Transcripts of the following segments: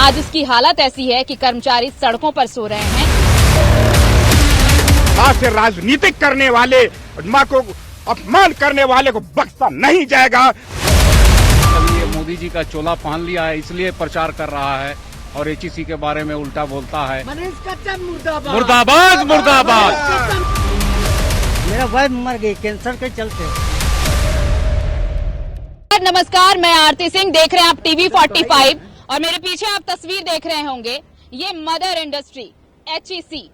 आज उसकी हालत ऐसी है कि कर्मचारी सड़कों पर सो रहे हैं। आज से राजनीतिक करने वाले, माँ को अपमान करने वाले को बख्शा नहीं जाएगा। ये मोदी जी का चोला पहन लिया है, इसलिए प्रचार कर रहा है और एचईसी के बारे में उल्टा बोलता है। मनीष कच्छप मुर्दाबाद, मुर्दाबाद मुर्दाबाद। मेरा वाइफ मर गई कैंसर के चलते। नमस्कार, मैं आरती सिंह, देख रहे हैं आप टीवी 45 और मेरे पीछे आप तस्वीर देख रहे होंगे। ये मदर इंडस्ट्री एचईसी,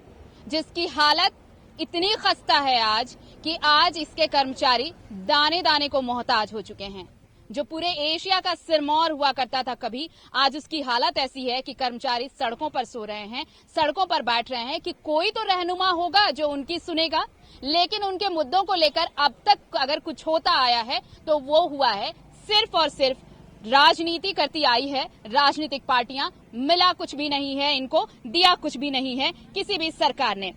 जिसकी हालत इतनी खस्ता है आज कि आज इसके कर्मचारी दाने दाने को मोहताज हो चुके हैं। जो पूरे एशिया का सिरमौर हुआ करता था कभी, आज उसकी हालत ऐसी है कि कर्मचारी सड़कों पर सो रहे हैं, सड़कों पर बैठ रहे हैं कि कोई तो रहनुमा होगा जो उनकी सुनेगा। लेकिन उनके मुद्दों को लेकर अब तक अगर कुछ होता आया है तो वो हुआ है सिर्फ और सिर्फ राजनीति करती आई है। राजनीतिक पार्टियां, मिला कुछ भी नहीं है इनको, दिया कुछ भी नहीं है किसी भी सरकार ने।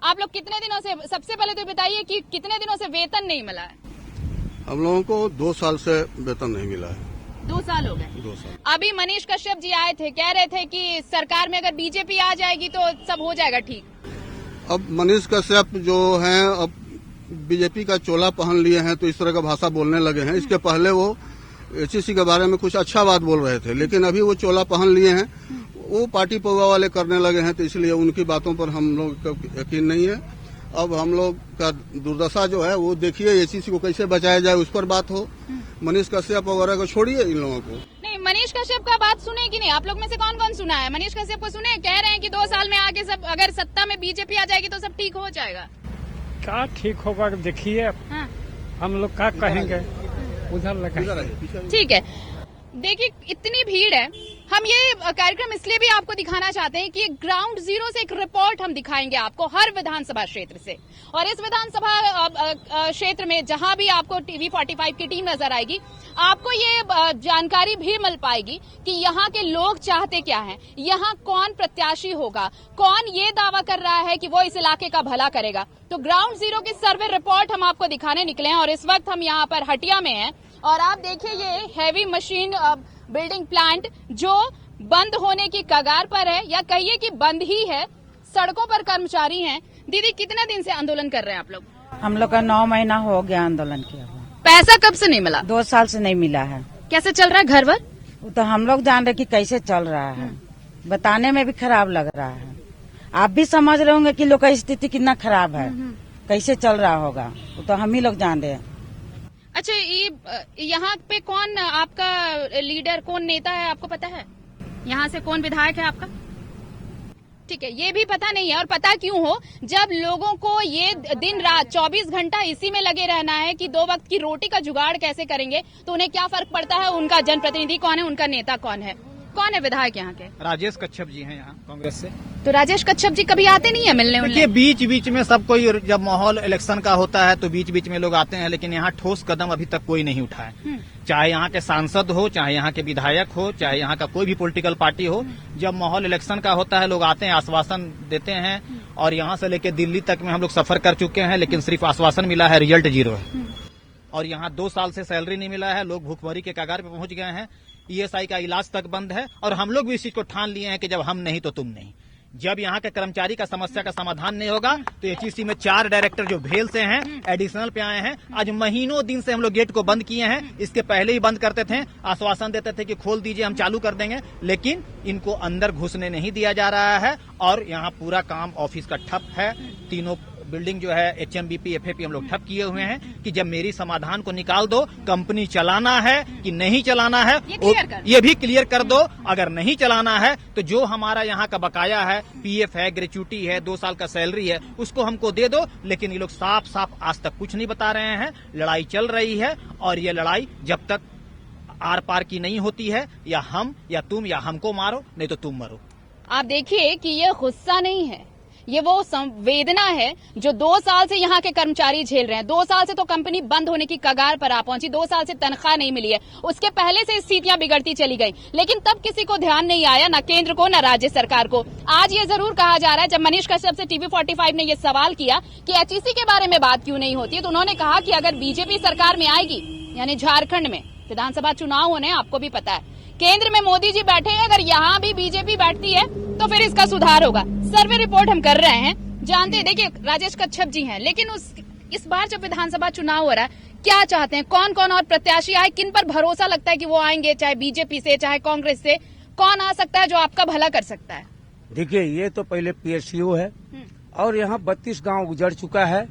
आप लोग कितने दिनों से, सबसे पहले तो बताइए कि कितने दिनों से वेतन नहीं मिला है? हम लोगों को 2 साल से वेतन नहीं मिला है। 2 साल हो गए। 2 साल। अभी मनीष कश्यप जी आए थे, कह रहे थे कि सरकार में अगर बीजेपी आ जाएगी तो सब हो जाएगा ठीक। अब मनीष कश्यप जो हैं, अब बीजेपी का चोला पहन लिए हैं तो इस तरह का भाषा बोलने लगे हैं। इसके पहले वो एचईसी के बारे में कुछ अच्छा बात बोल रहे थे, लेकिन अभी वो चोला पहन लिए हैं, वो पार्टी पौवा वाले करने लगे हैं, तो इसलिए उनकी बातों पर हम लोग का यकीन नहीं है। अब हम लोग का दुर्दशा जो है वो देखिए, एचईसी को कैसे बचाया जाए उस पर बात हो। मनीष कश्यप वगैरह को छोड़िए, इन लोगों को नहीं। मनीष कश्यप का बात सुने कि नहीं? आप लोग में से कौन कौन सुना है? मनीष कश्यप को सुने? कह रहे हैं कि 2 साल में आगे सब, अगर सत्ता में बीजेपी आ जाएगी तो सब ठीक हो जाएगा। क्या ठीक होगा देखिए। हाँ। हम लोग क्या कहेंगे, उधर लगा। ठीक है, देखिए इतनी भीड़ है। हम ये कार्यक्रम इसलिए भी आपको दिखाना चाहते हैं कि ग्राउंड जीरो से एक रिपोर्ट हम दिखाएंगे आपको हर विधानसभा क्षेत्र से। और इस विधानसभा क्षेत्र में जहां भी आपको टीवी 45 की टीम नजर आएगी, आपको ये जानकारी भी मिल पाएगी कि यहाँ के लोग चाहते क्या हैं, यहाँ कौन प्रत्याशी होगा, कौन ये दावा कर रहा है कि वो इस इलाके का भला करेगा। तो ग्राउंड जीरो की सर्वे रिपोर्ट हम आपको दिखाने निकले हैं और इस वक्त हम यहाँ पर हटिया में हैं। और आप देखिए ये हैवी मशीन बिल्डिंग प्लांट जो बंद होने की कगार पर है, या कहिए कि बंद ही है। सड़कों पर कर्मचारी हैं। दीदी, कितने दिन से आंदोलन कर रहे हैं आप लोग? हम लोग का 9 महीना हो गया आंदोलन किया हुआ। पैसा कब से नहीं मिला? 2 साल से नहीं मिला है। कैसे चल रहा है घर वर? वो तो हम लोग जान रहे कि कैसे चल रहा है, बताने में भी खराब लग रहा है। आप भी समझ रहे होंगे कि लोग का स्थिति कितना खराब है, कैसे चल रहा होगा, वो तो हम ही लोग जान रहे हैं। अच्छा, ये यहाँ पे कौन आपका लीडर, कौन नेता है, आपको पता है? यहाँ से कौन विधायक है आपका? ठीक है, ये भी पता नहीं है। और पता क्यों हो, जब लोगों को ये दिन रात 24 घंटा इसी में लगे रहना है कि 2 वक्त की रोटी का जुगाड़ कैसे करेंगे, तो उन्हें क्या फर्क पड़ता है उनका जनप्रतिनिधि कौन है, उनका नेता कौन है? कौन है विधायक यहाँ के? राजेश कच्छप जी हैं यहाँ कांग्रेस से। तो राजेश कच्छप जी कभी आते नहीं है मिलने उनने? देखिए, बीच बीच में सब कोई, जब माहौल इलेक्शन का होता है तो बीच बीच में लोग आते हैं, लेकिन यहाँ ठोस कदम अभी तक कोई नहीं उठा है। चाहे यहाँ के सांसद हो, चाहे यहाँ के विधायक हो, चाहे यहाँ का कोई भी पॉलिटिकल पार्टी हो, जब माहौल इलेक्शन का होता है लोग आते हैं, आश्वासन देते हैं। और यहाँ से लेकर दिल्ली तक में हम लोग सफर कर चुके हैं, लेकिन सिर्फ आश्वासन मिला है, रिजल्ट 0 है। और यहाँ 2 साल से सैलरी नहीं मिला है, लोग भूखमरी के कगार पे पहुंच गए हैं। ईएसआई का इलाज तक बंद है और हम लोग भी इस चीज को ठान लिए हैं कि जब हम नहीं तो तुम नहीं। जब यहाँ के कर्मचारी का समस्या का समाधान नहीं होगा तो एचईसी में 4 डायरेक्टर जो भेल से हैं, एडिशनल पे आए हैं। आज महीनों दिन से हम लोग गेट को बंद किए हैं। इसके पहले ही बंद करते थे, आश्वासन देते थे कि खोल दीजिए, हम चालू कर देंगे, लेकिन इनको अंदर घुसने नहीं दिया जा रहा है। और यहाँ पूरा काम ऑफिस का ठप है। तीनों बिल्डिंग जो है एचएमबीपी, एफएपी हम लोग ठप किए हुए हैं कि जब मेरी समाधान को निकाल दो, कंपनी चलाना है कि नहीं चलाना है ये भी क्लियर कर दो। अगर नहीं चलाना है तो जो हमारा यहाँ का बकाया है, पीएफ है, ग्रेच्युटी है, 2 साल का सैलरी है, उसको हमको दे दो। लेकिन ये लोग साफ साफ आज तक कुछ नहीं बता रहे हैं। लड़ाई चल रही है और ये लड़ाई जब तक आर पार की नहीं होती है, या हम या तुम या हमको मारो, नहीं तो तुम मरो। आप देखिए कि ये गुस्सा नहीं है, ये वो संवेदना है जो 2 साल से यहाँ के कर्मचारी झेल रहे हैं। 2 साल से तो कंपनी बंद होने की कगार पर आ पहुंची, 2 साल से तनख्वाह नहीं मिली है, उसके पहले से स्थितियां बिगड़ती चली गई, लेकिन तब किसी को ध्यान नहीं आया, न केंद्र को न राज्य सरकार को। आज ये जरूर कहा जा रहा है, जब मनीष कश्यप से टीवी 45 ने ये सवाल किया कि एचईसी के बारे में बात क्यों नहीं होती है, तो उन्होंने कहा कि अगर बीजेपी सरकार में आएगी, यानी झारखंड में विधानसभा चुनाव होने, आपको भी पता है केंद्र में मोदी जी बैठे हैं, अगर यहाँ भी बीजेपी बैठती है तो फिर इसका सुधार होगा। सर्वे रिपोर्ट हम कर रहे हैं, जानते हैं। देखिए राजेश कच्छप जी हैं, लेकिन इस बार जब विधानसभा चुनाव हो रहा है, क्या चाहते हैं, कौन कौन और प्रत्याशी आए, किन पर भरोसा लगता है कि वो आएंगे, चाहे बीजेपी से चाहे कांग्रेस से, कौन आ सकता है जो आपका भला कर सकता है? देखिए ये तो पहले PSU है और यहाँ 32 गांव गुजर चुका है।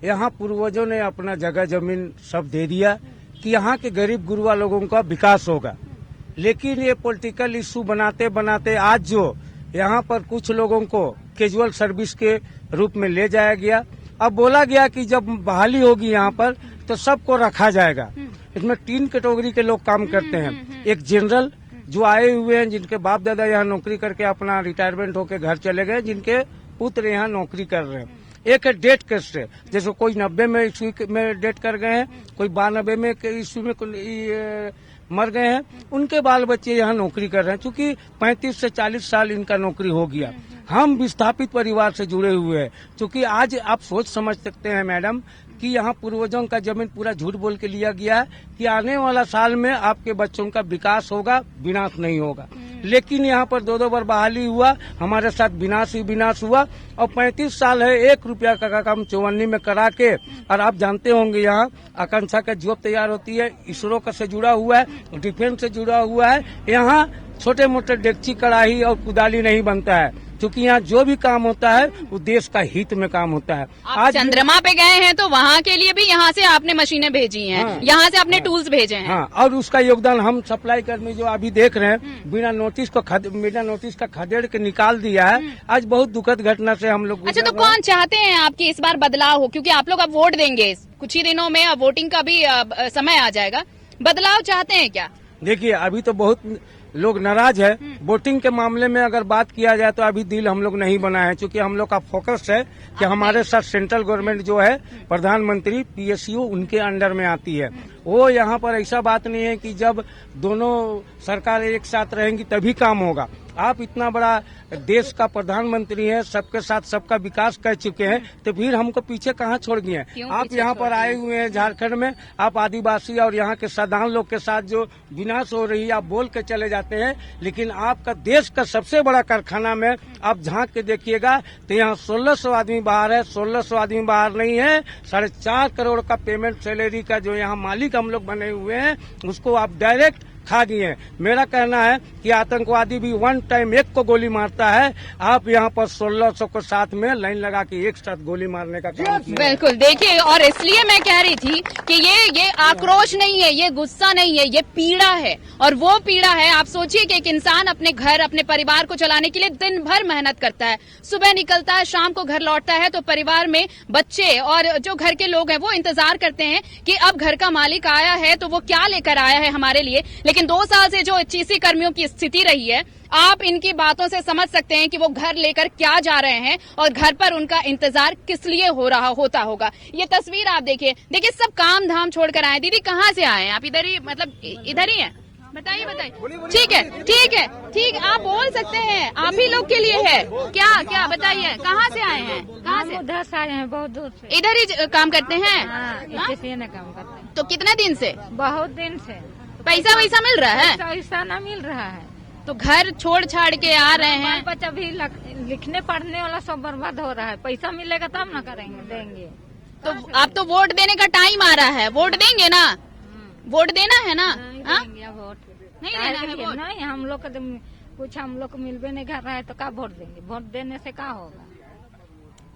यहाँ पूर्वजों ने अपना जगह जमीन सब दे दिया कि यहाँ के गरीब गुरुआ लोगों का विकास होगा। लेकिन ये पॉलिटिकल इश्यू बनाते बनाते आज जो यहाँ पर कुछ लोगों को कैजुअल सर्विस के रूप में ले जाया गया, अब बोला गया कि जब बहाली होगी यहाँ पर तो सबको रखा जाएगा। इसमें 3 कैटेगरी के लोग काम करते हैं। एक जनरल जो आए हुए हैं, जिनके बाप दादा यहाँ नौकरी करके अपना रिटायरमेंट होके घर चले गए, जिनके पुत्र यहाँ नौकरी कर रहे हैं। एक है डेट केस से, जैसे कोई 90 में ईस्वी में डेट कर गए हैं, कोई 92 में ईस्वी में मर गए हैं, उनके बाल बच्चे यहाँ नौकरी कर रहे हैं। चूंकि 35 से 40 साल इनका नौकरी हो गया। हम विस्थापित परिवार से जुड़े हुए हैं। चूंकि आज आप सोच समझ सकते हैं मैडम कि यहाँ पूर्वजों का जमीन पूरा झूठ बोल के लिया गया है कि आने वाला साल में आपके बच्चों का विकास होगा, विनाश नहीं होगा। लेकिन यहाँ पर 2 बार बहाली हुआ, हमारे साथ विनाश ही विनाश हुआ। और 35 साल है, 1 रुपया का काम 54 में करा के, और आप जानते होंगे यहाँ आकांक्षा का जॉब तैयार होती है, इसरो का से जुड़ा हुआ है, डिफेंस से जुड़ा हुआ है। यहाँ छोटे मोटे डेगची कड़ाही और कुदाली नहीं बनता है, क्योंकि यहाँ जो भी काम होता है वो देश का हित में काम होता है। आज चंद्रमा पे गए हैं तो वहाँ के लिए भी यहाँ से आपने मशीनें भेजी हैं, हाँ, यहाँ से आपने टूल्स भेजे हैं। हाँ, और उसका योगदान हम सप्लाई कर्मी जो अभी देख रहे हैं, बिना नोटिस का खदेड़ के निकाल दिया है। आज बहुत दुखद घटना से हम लोग। अच्छा, तो कौन चाहते हैं आपकी इस बार बदलाव हो, क्योंकि आप लोग अब वोट देंगे, कुछ ही दिनों में अब वोटिंग का भी समय आ जाएगा, बदलाव चाहते हैं क्या? देखिए अभी तो बहुत लोग नाराज है। वोटिंग के मामले में अगर बात किया जाए तो अभी दिल हम लोग नहीं बनाए हैं, क्योंकि हम लोग का फोकस है कि हमारे साथ सेंट्रल गवर्नमेंट जो है, प्रधानमंत्री PSU उनके अंडर में आती है। वो यहाँ पर ऐसा बात नहीं है कि जब दोनों सरकार एक साथ रहेंगी तभी काम होगा। आप इतना बड़ा देश का प्रधानमंत्री हैं, सबके साथ सबका विकास कर चुके हैं, तो फिर हमको पीछे कहाँ छोड़ गए हैं? आप यहाँ पर आए हुए हैं झारखंड में, आप आदिवासी और यहाँ के साधारण लोग के साथ जो विनाश हो रही है आप बोल के चले जाते हैं। लेकिन आपका देश का सबसे बड़ा कारखाना में आप झांक के देखिएगा तो यहाँ 1600 आदमी बाहर है। 1600 आदमी बाहर नहीं है, 4.5 करोड़ का पेमेंट सैलरी का जो यहाँ मालिक हम लोग बने हुए हैं, उसको आप डायरेक्ट खा दिए। मेरा कहना है कि आतंकवादी भी 1 टाइम 1 को गोली मारता है, आप यहाँ पर 1600 को साथ में लाइन लगा के एक साथ गोली मारने का काम किया। बिल्कुल, देखिए, और इसलिए मैं कह रही थी कि ये आक्रोश नहीं है, ये गुस्सा नहीं है, ये पीड़ा है। और वो पीड़ा है, आप सोचिए कि एक इंसान अपने घर, अपने परिवार को चलाने के लिए दिन भर मेहनत करता है, सुबह निकलता है, शाम को घर लौटता है, तो परिवार में बच्चे और जो घर के लोग हैं वो इंतजार करते हैं कि अब घर का मालिक आया है तो वो क्या लेकर आया है हमारे लिए। लेकिन 2 साल से जो HEC कर्मियों की स्थिति रही है, आप इनकी बातों से समझ सकते हैं कि वो घर लेकर क्या जा रहे हैं और घर पर उनका इंतजार किस लिए होता होगा। ये तस्वीर आप देखिए, सब काम धाम छोड़कर आए। दीदी कहाँ से आए हैं आप? इधर ही, मतलब इधर ही है? बताइए। ठीक है, आप बोल सकते हैं, आप ही लोग के लिए है क्या बताइए, कहाँ से आए हैं? कहाँ से? उधर से आए हैं, बहुत दूर से। इधर ही काम करते हैं? HEC में काम करते हैं। तो कितने दिन से? बहुत दिन से। पैसा वैसा मिल रहा है? पैसा ना मिल रहा है, तो घर छोड़ छाड़ के आ रहे हैं। बच्चा भी लिखने पढ़ने वाला सब बर्बाद हो रहा है। पैसा मिलेगा तब ना करेंगे, देंगे। तो आप तो वोट देने का टाइम आ रहा है, वोट देंगे ना? वोट देना है ना? वोट नहीं देना है वोट? नहीं, हम लोग को कुछ हम लोग को मिलवे नहीं कर रहा है तो क्या वोट देंगे? वोट देने से क्या होगा?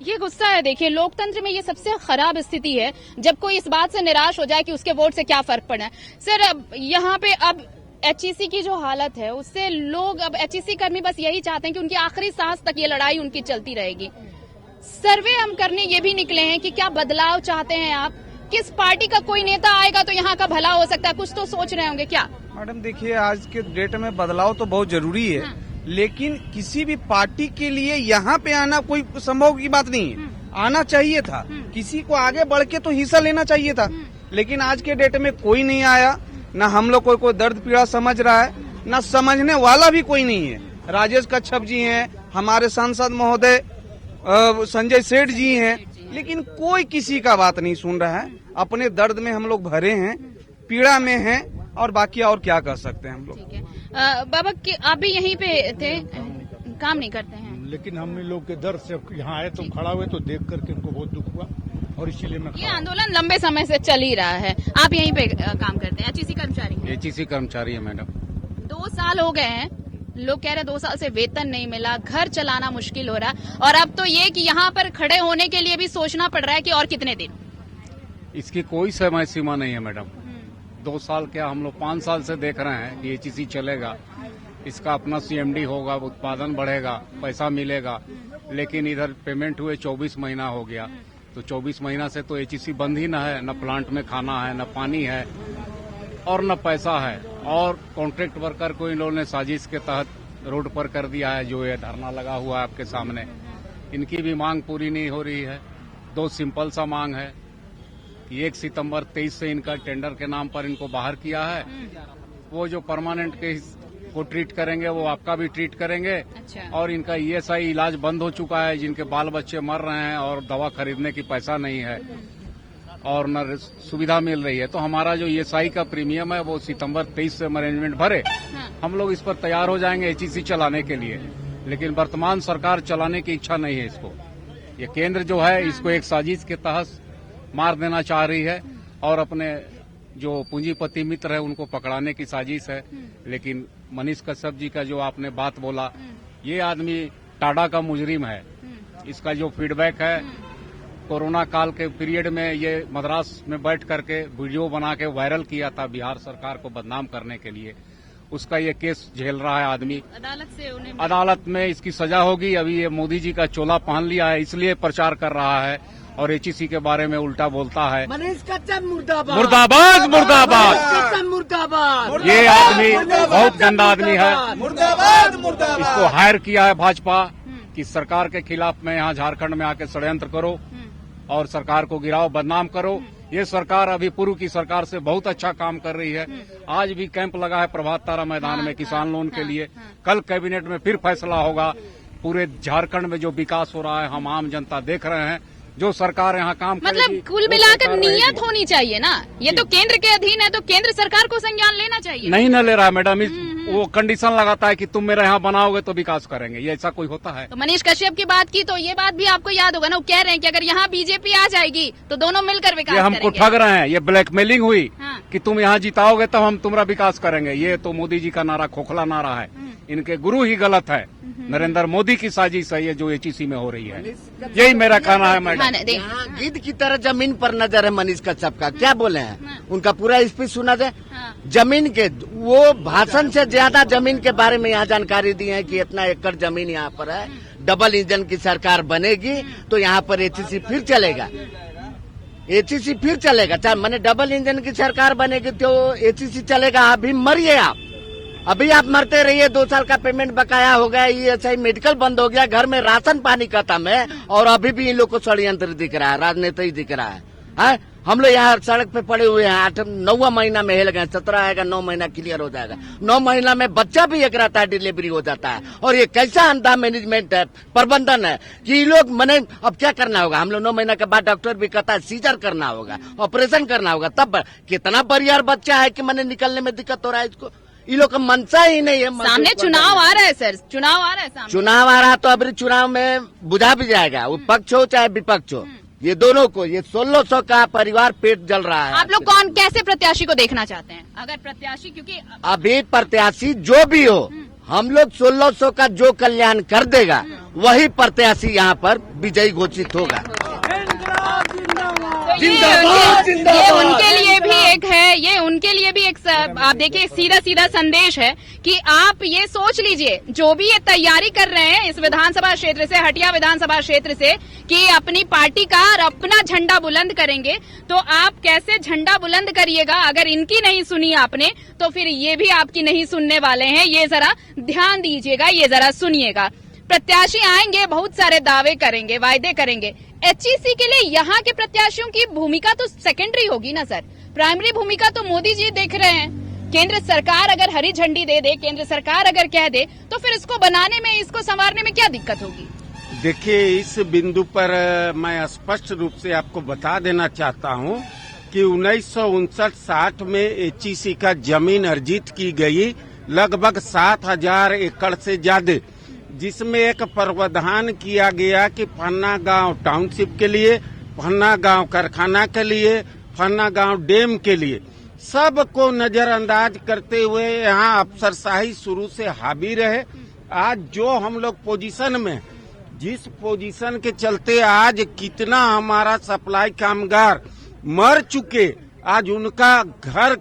ये गुस्सा है। देखिए, लोकतंत्र में ये सबसे खराब स्थिति है जब कोई इस बात से निराश हो जाए कि उसके वोट से क्या फर्क पड़ा है। सर, अब यहाँ पे अब HEC की जो हालत है उससे लोग, अब HEC कर्मी बस यही चाहते हैं कि उनकी आखिरी सांस तक ये लड़ाई उनकी चलती रहेगी। सर्वे हम करने ये भी निकले हैं कि क्या बदलाव चाहते हैं आप? किस पार्टी का कोई नेता आएगा तो यहाँ का भला हो सकता है, कुछ तो सोच रहे होंगे क्या? मैडम देखिए, आज के डेट में बदलाव तो बहुत जरूरी है। लेकिन किसी भी पार्टी के लिए यहाँ पे आना कोई संभव की बात नहीं है। आना चाहिए था, किसी को आगे बढ़ के तो हिस्सा लेना चाहिए था। लेकिन आज के डेट में कोई नहीं आया, न हम लोग कोई दर्द पीड़ा समझ रहा है, न समझने वाला भी कोई नहीं है। राजेश कच्छप जी हैं, हमारे सांसद महोदय संजय सेठ जी हैं, लेकिन कोई किसी का बात नहीं सुन रहा है। अपने दर्द में हम लोग भरे हैं, पीड़ा में हैं, और बाकी और क्या कर सकते हैं हम लोग। बाबा आप भी यहीं पे थे, काम नहीं करते हैं? लेकिन हम लोग के दर से यहाँ आए तो खड़ा हुए तो देख करके हमको बहुत दुख हुआ और इसीलिए मैं ये आंदोलन लंबे समय से चल ही रहा है। आप यहीं पे काम करते हैं, एचईसी कर्मचारी हैं? एचईसी कर्मचारी है मैडम। 2 साल हो गए हैं, लोग कह रहे 2 साल से वेतन नहीं मिला, घर चलाना मुश्किल हो रहा, और अब तो ये कि यहाँ पर खड़े होने के लिए भी सोचना पड़ रहा है कि और कितने दिन। इसकी कोई समय सीमा नहीं है मैडम। 2 साल क्या, हम लोग 5 साल से देख रहे हैं कि एचईसी चलेगा, इसका अपना सीएमडी होगा, उत्पादन बढ़ेगा, पैसा मिलेगा, लेकिन इधर पेमेंट हुए 24 महीना हो गया। तो 24 महीना से तो एचईसी बंद ही न है, न प्लांट में खाना है, न पानी है और न पैसा है। और कॉन्ट्रैक्ट वर्कर को इन लोगों ने साजिश के तहत रोड पर कर दिया है, जो ये धरना लगा हुआ है आपके सामने। इनकी भी मांग पूरी नहीं हो रही है। 2 सिंपल सा मांग है कि 1 सितंबर 23 से इनका टेंडर के नाम पर इनको बाहर किया है, वो जो परमानेंट केस को ट्रीट करेंगे वो आपका भी ट्रीट करेंगे। अच्छा। और इनका ईएसआई इलाज बंद हो चुका है, जिनके बाल बच्चे मर रहे हैं और दवा खरीदने की पैसा नहीं है और न सुविधा मिल रही है। तो हमारा जो ईएसआई का प्रीमियम है वो सितंबर 23 से मैनेजमेंट भरे, हम लोग इस पर तैयार हो जाएंगे एचईसी चलाने के लिए। लेकिन वर्तमान सरकार चलाने की इच्छा नहीं है इसको। ये केंद्र जो है इसको एक साजिश के तहत मार देना चाह रही है और अपने जो पूंजीपति मित्र है उनको पकड़ाने की साजिश है। लेकिन मनीष कश्यप जी का जो आपने बात बोला, ये आदमी टाडा का मुजरिम है। इसका जो फीडबैक है, कोरोना काल के पीरियड में ये मद्रास में बैठ करके वीडियो बना के वायरल किया था बिहार सरकार को बदनाम करने के लिए, उसका ये केस झेल रहा है आदमी। अदालत में इसकी सजा होगी। अभी ये मोदी जी का चोला पहन लिया है, इसलिए प्रचार कर रहा है और एचईसी के बारे में उल्टा बोलता है। मनीष कश्यप मुर्दाबाद, मुर्दाबाद, मुर्दाबाद, मुर्दाबाद। ये आदमी बहुत गंदा आदमी है। मुर्दाबाद, मुर्दाबाद। इसको हायर किया है भाजपा कि सरकार के खिलाफ में यहाँ झारखंड में आके षड्यंत्र करो और सरकार को गिराओ, बदनाम करो। ये सरकार अभी पूर्व की सरकार से बहुत अच्छा काम कर रही है। आज भी कैंप लगा है प्रभात तारा मैदान में किसान लोन के लिए। कल कैबिनेट में फिर फैसला होगा। पूरे झारखंड में जो विकास हो रहा है हम आम जनता देख रहे हैं। जो सरकार यहाँ काम मतलब कुल मिलाकर नियत होनी चाहिए ना। ये तो केंद्र के अधीन है, तो केंद्र सरकार को संज्ञान लेना चाहिए। नहीं न ले रहा है मैडम। वो कंडीशन लगाता है कि तुम मेरे यहाँ बनाओगे तो विकास करेंगे। ये ऐसा कोई होता है? तो मनीष कश्यप की बात की तो ये बात भी आपको याद होगा ना, वो कह रहे हैं कि अगर यहाँ बीजेपी आ जाएगी तो दोनों मिलकर विकास करेंगे। हमको ठग रहे हैं। ये ब्लैकमेलिंग हुई कि तुम यहाँ जिताओगे तब हम तुम्हारा विकास करेंगे। ये तो मोदी जी का नारा खोखला नारा है। इनके गुरु ही गलत है। नरेंद्र मोदी की साजिश है ये जो एचईसी में हो रही है। यही मेरा कहना है मैडम। गिद्ध की तरह जमीन पर नजर है मनीष कश्यप का। क्या बोले हैं, उनका पूरा स्पीच सुना जाए। जमीन के वो भाषण से ज्यादा जमीन के बारे में यहाँ जानकारी दी है कि इतना एकड़ जमीन यहाँ पर है। डबल इंजन की सरकार बनेगी तो यहाँ पर एचईसी फिर चलेगा। एचईसी फिर चलेगा। चाहे मैंने डबल इंजन की सरकार बनेगी तो एचईसी चलेगा। अभी मरिए आप, अभी आप मरते रहिए। 2 साल का पेमेंट बकाया हो गया, ईएसआई मेडिकल बंद हो गया, घर में राशन पानी खत्म है और अभी भी इन लोग को षड्यंत्र दिख रहा है, राजनीति दिख रहा है। हम लोग यहाँ सड़क पे पड़े हुए हैं। 8-9 महीना में हिल गए। 17 आएगा, 9 महीना क्लियर हो जाएगा। 9 महीना में बच्चा भी एक रहता है, डिलीवरी हो जाता है। और ये कैसा अंधा मैनेजमेंट है, प्रबंधन है कि ये लोग मैंने अब क्या करना होगा। हम लोग 9 महीना के बाद डॉक्टर भी कहता है सीजर करना होगा, ऑपरेशन करना होगा। तब कितना परिवार बच्चा है कि मैंने निकलने में दिक्कत हो रहा है। इसको ये लोग का मनसा ही नहीं है। सामने चुनाव आ रहा है सर, चुनाव आ रहा है सामने। चुनाव आ रहा तो अभी चुनाव में बुझा भी जाएगा, वो पक्ष हो चाहे विपक्ष हो। ये दोनों को, ये 1600 का परिवार पेट जल रहा है। आप लोग कौन कैसे प्रत्याशी को देखना चाहते हैं? अगर प्रत्याशी, क्योंकि अभी प्रत्याशी जो भी हो, हम लोग 1600 का जो कल्याण कर देगा वही प्रत्याशी यहाँ पर विजयी घोषित होगा। ये उनके लिए भी एक है, ये उनके लिए भी एक आप देखिए सीधा सीधा संदेश है कि आप ये सोच लीजिए, जो भी ये तैयारी कर रहे हैं इस विधानसभा क्षेत्र से, हटिया विधानसभा क्षेत्र से, कि अपनी पार्टी का और अपना झंडा बुलंद करेंगे, तो आप कैसे झंडा बुलंद करिएगा। अगर इनकी नहीं सुनी आपने तो फिर ये भी आपकी नहीं सुनने वाले हैं। ये जरा ध्यान दीजिएगा, ये जरा सुनिएगा। प्रत्याशी आएंगे, बहुत सारे दावे करेंगे, वायदे करेंगे। एचईसी के लिए यहाँ के प्रत्याशियों की भूमिका तो सेकेंडरी होगी ना सर, प्राइमरी भूमिका तो मोदी जी देख रहे हैं। केंद्र सरकार अगर हरी झंडी दे दे, केंद्र सरकार अगर कह दे, तो फिर इसको बनाने में, इसको संवारने में क्या दिक्कत होगी? देखिए, इस बिंदु पर मैं स्पष्ट रूप से आपको बता देना चाहता हूं कि 1959-60 में एचईसी का जमीन अर्जित की गई लगभग 7,000 एकड़ से ज्यादा, जिसमें एक प्रावधान किया गया कि फन्ना गांव टाउनशिप के लिए, फन्ना गांव कारखाना के लिए, फन्ना गांव डैम के लिए, सबको नजरअंदाज करते हुए यहाँ अफसरशाही शुरू से हावी रहे। आज जो हम लोग पोजीशन में, जिस पोजीशन के चलते आज कितना हमारा सप्लाई कामगार मर चुके, आज उनका घर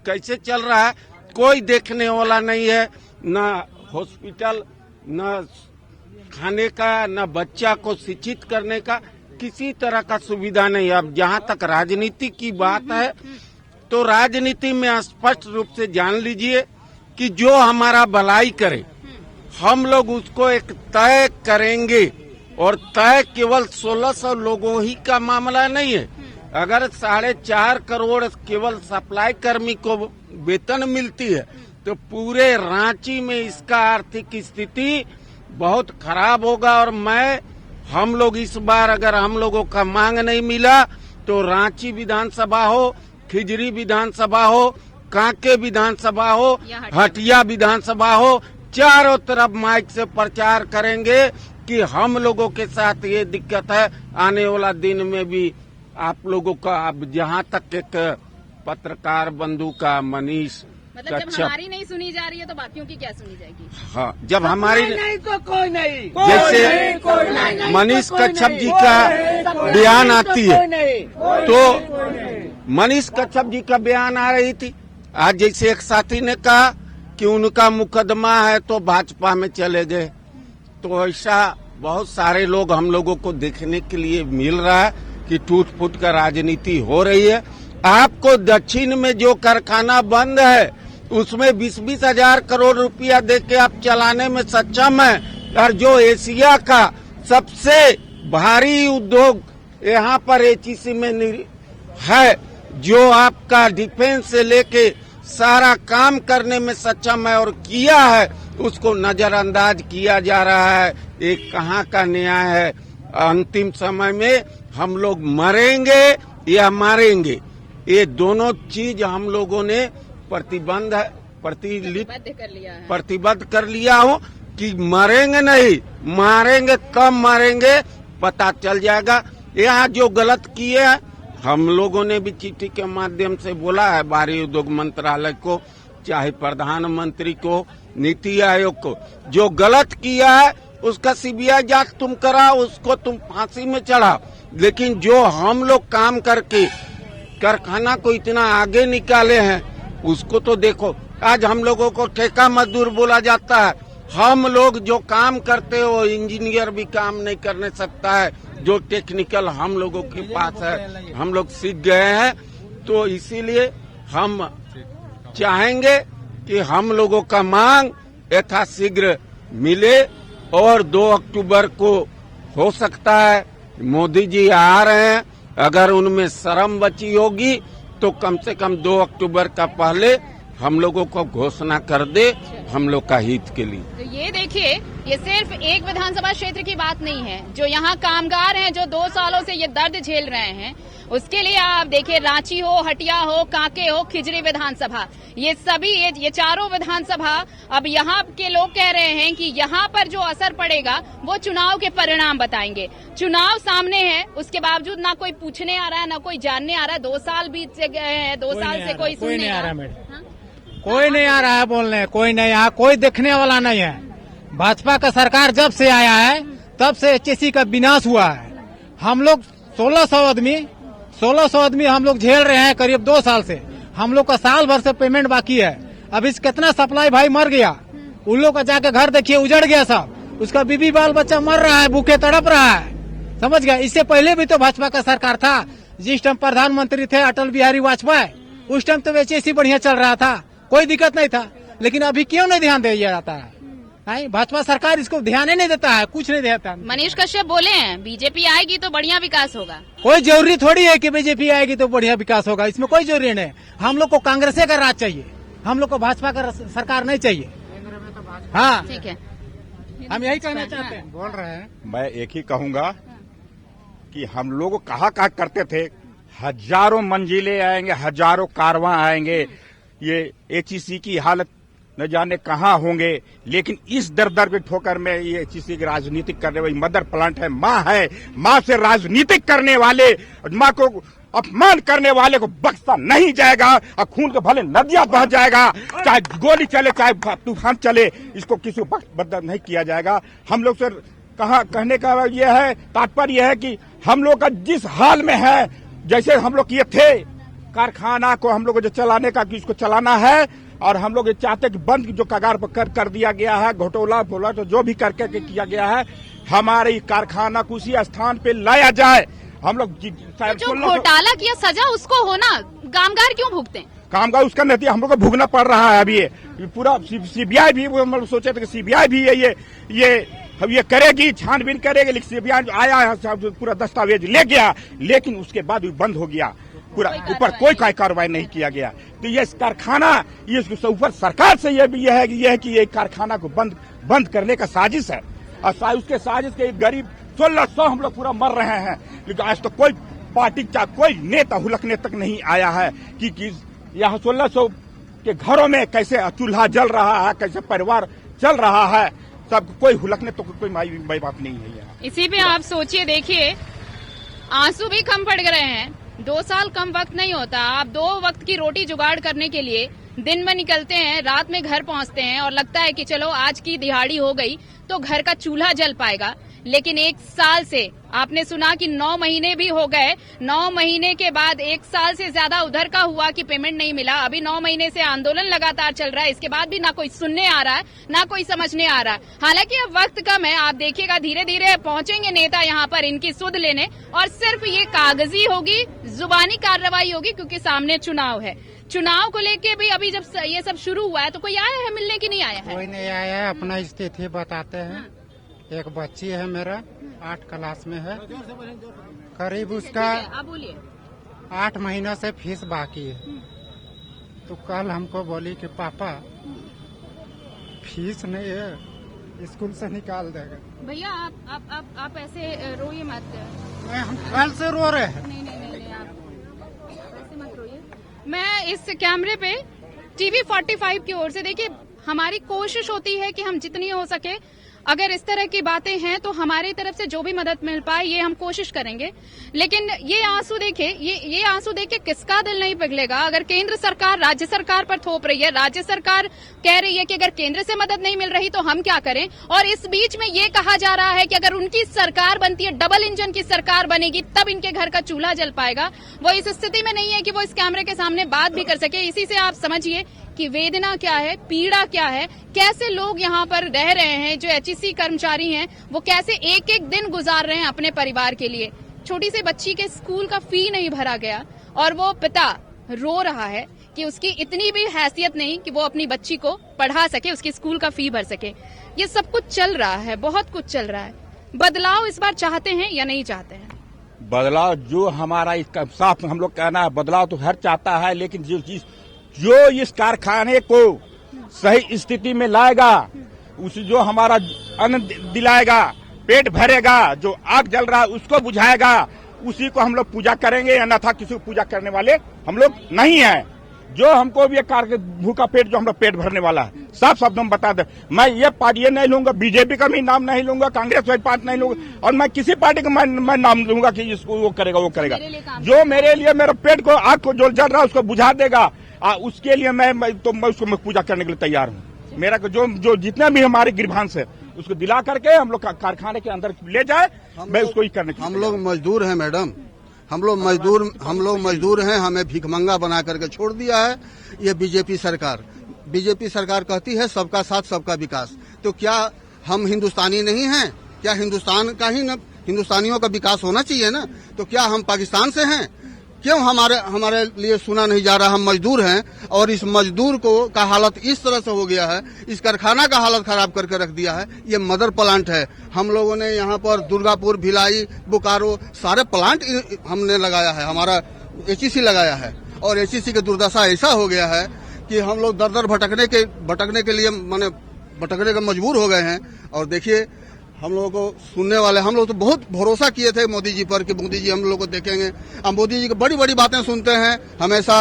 कैसे चल रहा है कोई देखने वाला नहीं है। न हॉस्पिटल, न खाने का, न बच्चा को शिक्षित करने का किसी तरह का सुविधा नहीं। अब जहाँ तक राजनीति की बात है तो राजनीति में स्पष्ट रूप से जान लीजिए कि जो हमारा भलाई करे हम लोग उसको एक तय करेंगे, और तय केवल 1600 लोगों ही का मामला नहीं है। अगर 4.5 करोड़ केवल सप्लाई कर्मी को वेतन मिलती है तो पूरे रांची में इसका आर्थिक स्थिति बहुत खराब होगा। और हम लोग इस बार अगर हम लोगों का मांग नहीं मिला तो रांची विधानसभा हो, खिजरी विधानसभा हो, कांके विधानसभा हो, हटिया विधानसभा हो, चारों तरफ माइक से प्रचार करेंगे कि हम लोगों के साथ ये दिक्कत है। आने वाला दिन में भी आप लोगों का, अब जहाँ तक एक पत्रकार बंधु का मनीष मतलब जब हमारी नहीं सुनी जा रही है तो बाकियों की क्या सुनी जाएगी? हाँ, जब हमारी नहीं तो कोई नहीं, जैसे मनीष कच्छप जी का बयान आती है तो मनीष कच्छप जी का बयान आ रही थी। आज जैसे एक साथी ने कहा कि उनका मुकदमा है तो भाजपा में चले गए, तो ऐसा बहुत सारे लोग हम लोगों को देखने के लिए मिल रहा है कि टूट फूट का राजनीति हो रही है। आपको दक्षिण में जो कारखाना बंद है उसमें 20-20 हजार करोड़ रुपया देके आप चलाने में सक्षम है, और जो एशिया का सबसे भारी उद्योग यहाँ पर एचईसी में है, जो आपका डिफेंस से लेके सारा काम करने में सक्षम है और किया है, उसको नजरअंदाज किया जा रहा है। एक कहाँ का न्याय है? अंतिम समय में हम लोग मरेंगे या मारेंगे, ये दोनों चीज हम लोगों ने प्रतिबद्ध कर लिया हो कि मरेंगे नहीं, मारेंगे, कब मारेंगे पता चल जाएगा। यहाँ जो गलत किए हैं हम लोगों ने भी चिट्ठी के माध्यम से बोला है भारी उद्योग मंत्रालय को, चाहे प्रधानमंत्री को, नीति आयोग को, जो गलत किया है उसका सीबीआई जांच तुम कराओ, उसको तुम फांसी में चढ़ाओ। लेकिन जो हम लोग काम करके कारखाना को इतना आगे निकाले हैं उसको तो देखो। आज हम लोगों को ठेका मजदूर बोला जाता है, हम लोग जो काम करते हो इंजीनियर भी काम नहीं करने सकता है, जो टेक्निकल हम लोगों के पास है हम लोग सीख गए हैं। तो इसीलिए हम चाहेंगे कि हम लोगों का मांग यथाशीघ्र मिले, और 2 अक्टूबर को हो सकता है मोदी जी आ रहे हैं, अगर उनमें शर्म बची होगी तो कम से कम 2 अक्टूबर का पहले हम लोगों को घोषणा कर दे हम लोग का हित के लिए। तो ये देखिए, ये सिर्फ एक विधानसभा क्षेत्र की बात नहीं है, जो यहाँ कामगार हैं जो 2 सालों से ये दर्द झेल रहे हैं, उसके लिए आप देखिए रांची हो, हटिया हो, कांके हो, खिजरी विधानसभा, ये सभी ये चारों विधानसभा, अब यहाँ के लोग कह रहे हैं कि यहाँ पर जो असर पड़ेगा वो चुनाव के परिणाम बताएंगे। चुनाव सामने है, उसके बावजूद ना कोई पूछने आ रहा है, ना कोई जानने आ रहा है। 2 साल बीत गए हैं, 2 साल से कोई सुनने नहीं आ रहा है, कोई नहीं आ रहा है बोलने, कोई नहीं, यहाँ कोई देखने वाला नहीं है। भाजपा का सरकार जब से आया है तब से एचईसी का विनाश हुआ है। हम लोग 1600 आदमी हम लोग झेल रहे हैं करीब 2 साल से। हम लोग का साल भर से पेमेंट बाकी है। अब इस कितना सप्लाई भाई मर गया, उन लोग का जाके घर देखिए उजड़ गया सब, उसका बीबी बाल बच्चा मर रहा है, भूखे तड़प रहा है, समझ गया। इससे पहले भी तो भाजपा का सरकार था, जिस टाइम प्रधानमंत्री थे अटल बिहारी वाजपेयी, उस टाइम तो एचईसी बढ़िया चल रहा था, कोई दिक्कत नहीं था। लेकिन अभी क्यों नहीं ध्यान दिया जाता है? भाजपा सरकार इसको ध्यान ही नहीं देता है, कुछ नहीं देता। मनीष कश्यप बोले हैं बीजेपी आएगी तो बढ़िया विकास होगा। कोई जरूरी थोड़ी है कि बीजेपी आएगी तो बढ़िया विकास होगा, इसमें कोई जरूरी नहीं। हम लोग को कांग्रेस का राज चाहिए, हम लोग को भाजपा का सरकार नहीं चाहिए। हाँ ठीक है, हम यही कहना चाहते हैं, बोल रहे हैं। मैं एक ही कहूंगा कि हम लोग कहा करते थे हजारों मंजिलें आएंगे, हजारों कारवां आएंगे, ये एचईसी की हालत न जाने कहाँ होंगे। लेकिन इस दर दर के ठोकर में ये किसी की राजनीतिक करने वाली मदर प्लांट है, माँ है। माँ से राजनीतिक करने वाले, माँ को अपमान करने वाले को बख्शा नहीं जाएगा और खून के भले नदियां बह जाएगा, चाहे गोली चले चाहे तूफान चले, इसको किसी को बर्दाश्त नहीं किया जाएगा। हम लोग से कहने का ये है, तात्पर्य यह है कि हम लोग का जिस हाल में है, जैसे हम लोग ये थे कारखाना को हम लोग को जो चलाने का कि इसको चलाना है, और हम लोग ये चाहते कि बंद जो कगार पर कर दिया गया है, घोटोला बोला तो जो भी करके किया गया है, हमारे कारखाना को उसी स्थान पे लाया जाए। हम लोग तो जो घोटाला किया सजा उसको हो ना, कामगार क्यों भुगते हैं? कामगार उसका नतीजा हम लोग को भुगतना पड़ रहा है। अभी ये पूरा सीबीआई भी, हम लोग सोचे थे कि सीबीआई भी ये करेगी, छानबीन करेगी, लेकिन सीबीआई आया है, पूरा दस्तावेज ले गया, लेकिन उसके बाद भी बंद हो गया, पूरा ऊपर कोई कार्रवाई नहीं किया गया। तो ये कारखाना, ये ऊपर सरकार से ये है कि ये कारखाना को बंद करने का साजिश है, और उसके साजिश के गरीब 1600 हम लोग पूरा मर रहे हैं। लेकिन आज तो कोई पार्टी का कोई नेता हुलकने तक नहीं आया है कि यहाँ 1600 के घरों में कैसे चूल्हा जल रहा है, कैसे परिवार चल रहा है, सब कोई हुलकने तो कोई माई बात नहीं है यहाँ। इसी पे आप सोचिए, देखिए आंसू भी कम पड़ गए हैं। 2 साल कम वक्त नहीं होता। आप 2 वक्त की रोटी जुगाड़ करने के लिए दिन में निकलते हैं, रात में घर पहुंचते हैं और लगता है कि चलो आज की दिहाड़ी हो गई तो घर का चूल्हा जल पाएगा। लेकिन 1 साल से आपने सुना कि 9 महीने भी हो गए, 9 महीने के बाद 1 साल से ज्यादा उधर का हुआ कि पेमेंट नहीं मिला। अभी 9 महीने से आंदोलन लगातार चल रहा है, इसके बाद भी ना कोई सुनने आ रहा है ना कोई समझने आ रहा है। हालांकि अब वक्त कम है, आप देखिएगा धीरे धीरे पहुंचेंगे नेता यहाँ पर इनकी सुध लेने, और सिर्फ ये कागजी होगी, जुबानी कार्रवाई होगी, क्योंकि सामने चुनाव है। चुनाव को लेके भी अभी जब ये सब शुरू हुआ है तो कोई आया है मिलने की नहीं आया है? कोई नहीं आया है, अपना स्थिति बताते हैं। एक बच्ची है मेरा, 8 क्लास में है, करीब उसका 8 महीनों से फीस बाकी है। तो कल हमको बोली कि पापा फीस नहीं है, स्कूल से निकाल देगा। भैया आप ऐसे रोइए मत। हम कल से रो रहे हैं। नहीं, आप ऐसे मत रोइए। मैं इस कैमरे पे टीवी 45 की ओर से, देखिए हमारी कोशिश होती है कि हम जितनी हो सके, अगर इस तरह की बातें हैं तो हमारी तरफ से जो भी मदद मिल पाए ये हम कोशिश करेंगे। लेकिन ये आंसू देखे, ये आंसू देख के किसका दिल नहीं पिघलेगा? अगर केंद्र सरकार राज्य सरकार पर थोप रही है, राज्य सरकार कह रही है कि अगर केंद्र से मदद नहीं मिल रही तो हम क्या करें, और इस बीच में ये कहा जा रहा है कि अगर उनकी सरकार बनती है, डबल इंजन की सरकार बनेगी, तब इनके घर का चूल्हा जल पाएगा। वो इस स्थिति में नहीं है कि वो इस कैमरे के सामने बात भी कर सके। इसी से आप समझिए कि वेदना क्या है, पीड़ा क्या है, कैसे लोग यहाँ पर रह रहे हैं, जो एचईसी कर्मचारी हैं वो कैसे एक एक दिन गुजार रहे हैं अपने परिवार के लिए। छोटी सी बच्ची के स्कूल का फी नहीं भरा गया और वो पिता रो रहा है कि उसकी इतनी भी हैसियत नहीं कि वो अपनी बच्ची को पढ़ा सके, उसकी स्कूल का फी भर सके। ये सब कुछ चल रहा है, बहुत कुछ चल रहा है। बदलाव इस बार चाहते हैं या नहीं चाहते हैं? बदलाव जो हमारा इसका साफ हम लोग कहना है, बदलाव तो हर चाहता है, लेकिन जो इस कारखाने को सही स्थिति में लाएगा, उस जो हमारा अन्न दिलाएगा, पेट भरेगा, जो आग जल रहा है उसको बुझाएगा, उसी को हम लोग पूजा करेंगे, अन्यथा किसी को पूजा करने वाले हम लोग नहीं है। जो हमको भी भूखा पेट, जो हम लोग पेट भरने वाला है, साफ शब्दों में बता दे। मैं ये पार्टी नहीं लूंगा, बीजेपी का भी नाम नहीं लूंगा, कांग्रेस पार्टी नहीं लूंगा, और मैं किसी पार्टी का मैं नाम लूंगा कि इसको वो करेगा। जो मेरे लिए मेरे पेट को, आग को जो जल रहा है उसको बुझा देगा, उसके लिए मैं उसको पूजा करने के लिए तैयार हूँ। मेरा जो जितने भी हमारे गिरभांस है उसको दिला करके हम लोग कारखाने के अंदर ले जाए, मैं उसको ही करने के लिए। हम लोग मजदूर हैं मैडम, हम लोग मजदूर हैं, हमें भिखमंगा बना करके छोड़ दिया है ये बीजेपी सरकार कहती है सबका साथ सबका विकास। तो क्या हम हिंदुस्तानी नहीं हैं? क्या हिंदुस्तान का ही न हिंदुस्तानियों का विकास होना चाहिए ना? तो क्या हम पाकिस्तान से हैं? क्यों हमारे लिए सुना नहीं जा रहा? हम मजदूर हैं और इस मजदूर को का हालत इस तरह से हो गया है, इस कारखाना का हालत खराब करके रख दिया है। ये मदर प्लांट है। हम लोगों ने यहाँ पर दुर्गापुर, भिलाई, बोकारो सारे प्लांट हमने लगाया है, हमारा एचईसी लगाया है, और एचईसी की दुर्दशा ऐसा हो गया है कि हम लोग दर दर भटकने के लिए भटकने का मजबूर हो गए हैं। और देखिए हम लोगों को सुनने वाले, हम लोग तो बहुत भरोसा किए थे मोदी जी पर कि मोदी जी हम लोग को देखेंगे। हम मोदी जी की बड़ी बड़ी बातें सुनते हैं हमेशा।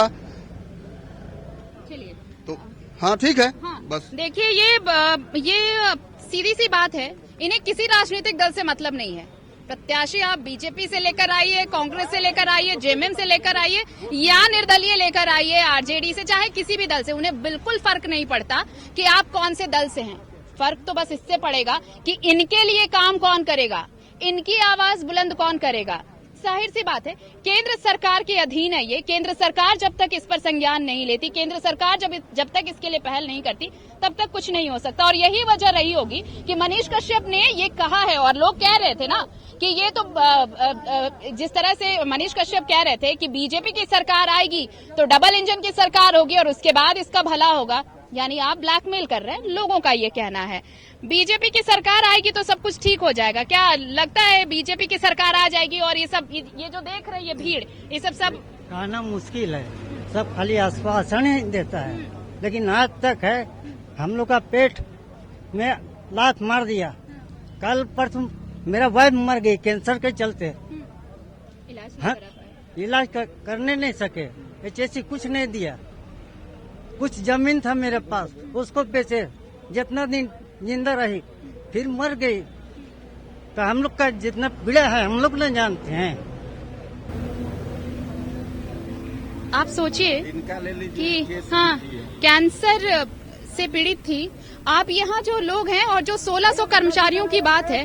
चलिए, तो हाँ ठीक है। हाँ, बस देखिए ये सीधी सी बात है, इन्हें किसी राजनीतिक दल से मतलब नहीं है। प्रत्याशी आप बीजेपी से लेकर आइए, कांग्रेस से लेकर आइए, जेएमएम से लेकर आइए या निर्दलीय लेकर आइए, आरजेडी से, चाहे किसी भी दल से, उन्हें बिल्कुल फर्क नहीं पड़ता कि आप कौन से दल से हैं। फर्क तो बस इससे पड़ेगा कि इनके लिए काम कौन करेगा, इनकी आवाज बुलंद कौन करेगा। जाहिर सी बात है, केंद्र सरकार के अधीन है ये। केंद्र सरकार जब तक इस पर संज्ञान नहीं लेती, केंद्र सरकार जब तक इसके लिए पहल नहीं करती, तब तक कुछ नहीं हो सकता। और यही वजह रही होगी कि मनीष कश्यप ने ये कहा है, और लोग कह रहे थे ना कि ये तो जिस तरह से मनीष कश्यप कह रहे थे कि बीजेपी की सरकार आएगी तो डबल इंजन की सरकार होगी और उसके बाद इसका भला होगा, यानी आप ब्लैकमेल कर रहे हैं, लोगों का ये कहना है। बीजेपी की सरकार आएगी तो सब कुछ ठीक हो जाएगा। क्या लगता है बीजेपी की सरकार आ जाएगी और ये जो देख रहे हैं ये भीड़, ये सब कहना मुश्किल है, सब खाली आश्वासन ही देता है, लेकिन आज तक है हम लोग का पेट में लात मार दिया। कल परसों मेरा वाइफ मर गई कैंसर के चलते, इलाज करने नहीं सके, HSC कुछ नहीं दिया। कुछ जमीन था मेरे पास, उसको बेचे, जितना दिन जिंदा रही, फिर मर गई। तो हम लोग का जितना पीड़ा है हम लोग नहीं जानते हैं। आप सोचिए कि हाँ, कैंसर से पीड़ित थी। आप यहाँ जो लोग हैं और जो 1600 कर्मचारियों की बात है,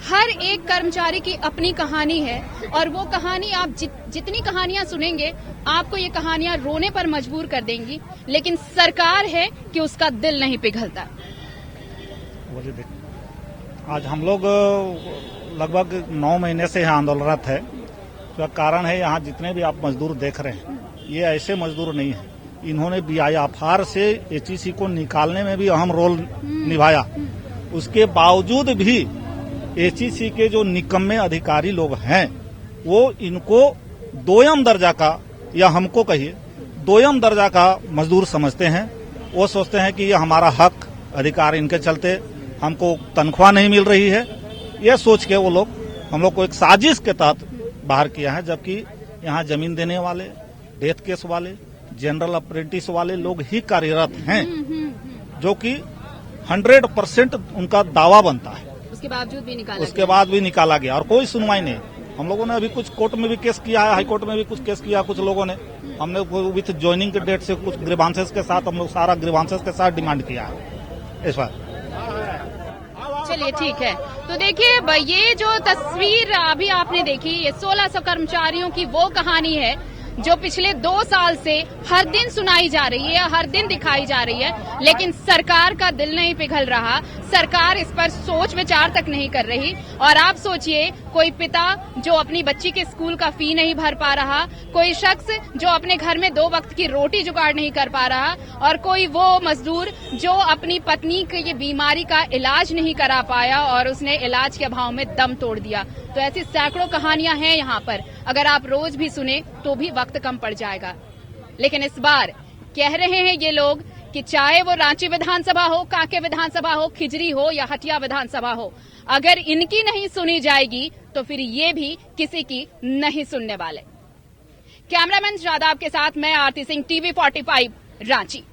हर एक कर्मचारी की अपनी कहानी है और वो कहानी आप जितनी कहानियां सुनेंगे आपको ये कहानियां रोने पर मजबूर कर देंगी, लेकिन सरकार है कि उसका दिल नहीं पिघलता। आज हम लोग लगभग 9 महीने से यहाँ आंदोलनरत है। तो कारण है यहाँ जितने भी आप मजदूर देख रहे हैं ये ऐसे मजदूर नहीं है। इन्होंने BIFR से HEC को निकालने में भी अहम रोल निभाया। उसके बावजूद भी HEC के जो निकम्मे अधिकारी लोग हैं वो इनको दोयम दर्जा का, या हमको कहिए दोयम दर्जा का मजदूर समझते हैं। वो सोचते हैं कि ये हमारा हक अधिकार, इनके चलते हमको तनख्वाह नहीं मिल रही है। ये सोच के वो लोग हम लोग को एक साजिश के तहत बाहर किया है। जबकि यहाँ जमीन देने वाले, डेथ केस वाले, जनरल अप्रेंटिस वाले लोग ही कार्यरत हैं, जो कि 100% उनका दावा बनता है। उसके बाद भी निकाला गया और कोई सुनवाई नहीं। हम लोगों ने अभी कुछ कोर्ट में भी केस किया है, हाई कोर्ट में भी कुछ केस किया कुछ लोगों ने। हमने विथ ज्वाइनिंग के डेट से कुछ ग्रीवांसेस के साथ हम लोग सारा ग्रीवांसेस के साथ डिमांड किया है इस बार। चलिए ठीक है, तो देखिए ये जो तस्वीर अभी आपने देखी, ये 1600 कर्मचारियों की वो कहानी है जो पिछले 2 साल से हर दिन सुनाई जा रही है, हर दिन दिखाई जा रही है, लेकिन सरकार का दिल नहीं पिघल रहा। सरकार इस पर सोच विचार तक नहीं कर रही। और आप सोचिए, कोई पिता जो अपनी बच्ची के स्कूल का फी नहीं भर पा रहा, कोई शख्स जो अपने घर में 2 वक्त की रोटी जुगाड़ नहीं कर पा रहा, और कोई वो मजदूर जो अपनी पत्नी की ये बीमारी का इलाज नहीं करा पाया और उसने इलाज के अभाव में दम तोड़ दिया। तो ऐसी सैकड़ों कहानियां हैं यहाँ पर। अगर आप रोज भी सुने तो भी वक्त कम पड़ जाएगा। लेकिन इस बार कह रहे हैं ये लोग कि चाहे वो रांची विधानसभा हो, कांके विधानसभा हो, खिजरी हो या हटिया विधानसभा हो, अगर इनकी नहीं सुनी जाएगी तो फिर ये भी किसी की नहीं सुनने वाले। कैमरामैन शादाब के साथ मैं आरती सिंह, TV 45 रांची।